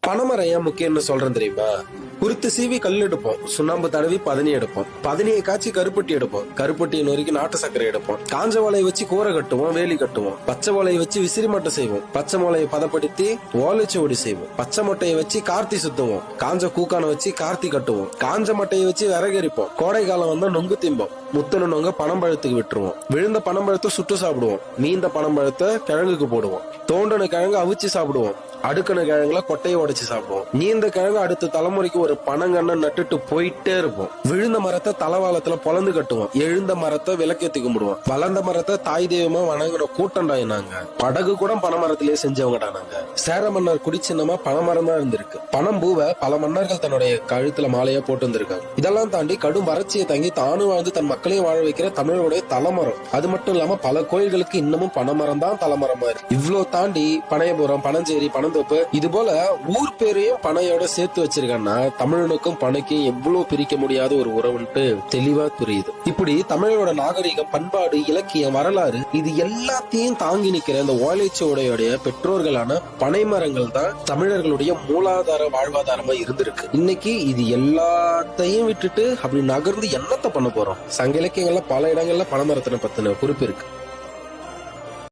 பனைமரம் ஏன் முக்கியம்னு சொல்றேன் தெரியுமா? குருத்து சீவி கல் எடுப்போம், சுண்ணாம்பு தடவி பதனி எடுப்போம், பதனியை காய்ச்சி கருப்பட்டி எடுப்போம், கருப்பட்டியை நொறுக்கி நாட்டு சர்க்கரை எடுப்போம், காஞ்ச வாழையை வச்சு கூரை கட்டுவோம், வேலி கட்டுவோம், பச்சை வாழையை வச்சு விசிறி மட்டை செய்வோம், பச்சை மொளையை பதப்படுத்தி ஓலைச்சுவடி செய்வோம், பச்சை மட்டையை வச்சு கார்த்தி சுத்துவோம், காஞ்ச கூக்கான வச்சு கார்த்தி கட்டுவோம், காஞ்ச மட்டையை வச்சு விறகரிப்போம், கோடை காலம் வந்தா நொங்கு திம்போம், முத்தன நொங்க பனம்பழத்துக்கு விட்டுருவோம், விழுந்த பனம்பழத்தை சுட்டு சாப்பிடுவோம், மீந்த பனம்பழத்தை கிழங்குக்கு போடுவோம், தோண்டன கிழங்கு அவிச்சு சாப்பிடுவோம், அடுக்கண கிழங்குல கொட்டையை உடைச்சு சாப்பிடுவோம், நீந்த கிழங்கு அடுத்த தலைமுறைக்கு ஒரு பனங்கண்ண நட்டுட்டு போயிட்டே இருப்போம், விழுந்த மரத்தை தலவாளத்துல பொலந்து கட்டுவோம், எழுந்த மரத்தை விளக்கேத்தி கும்பிடுவோம், வளர்ந்த மரத்தை தாய் தெய்வமா வணங்குற கூட்டண்டாயினாங்க. படகு கூட பனைமரத்திலேயே செஞ்சவங்கடா நாங்க. சேர மன்னர் குடிச்சின்னமா பனைமரம் தான் இருந்திருக்கு. பனம் பூவை பல மன்னர்கள் தன்னுடைய கழுத்துல மாலையா போட்டு வந்திருக்காங்க. இதெல்லாம் தாண்டி கடும் வறட்சியை தாங்கி தானும் வாழ்ந்து தன் மக்களையும் வாழ வைக்கிற தமிழருடைய தலைமரம். அது மட்டும் இல்லாம பல கோயில்களுக்கு இன்னமும் பனைமரம் தான் தலைமரமா இருக்கு. இவ்வளவு தாண்டி பனையபுரம், பனஞ்சேரி, பனந்தோப்பு இது போல ஊர் பேரையும் பனையோட சேர்த்து வச்சிருக்காங்கன்னா தமிழனுக்கும் பனைக்கும் எவ்வளவு பிரிக்க முடியாத ஒரு உறவுன்ட்டு தெளிவா புரியுது. இப்படி தமிழோட நாகரிகம், பண்பாடு, இலக்கியம், வரலாறு இது எல்லாத்தையும் தாங்கி நிக்கிற இந்த ஓலைச்சுவடையோடைய பெற்றோர்களான பனைமரங்கள் தான் தமிழர்களுடைய மூலாதார வாழ்வாதாரமா இருந்திருக்கு. இன்னைக்கு இது எல்லாத்தையும் விட்டுட்டு அப்படி நகர்ந்து என்னத்த பண்ண போறோம்? சங்க இலக்கியங்கள்ல பல இடங்கள்ல பனைமரத்தினை பத்தின குறிப்பு இருக்கு.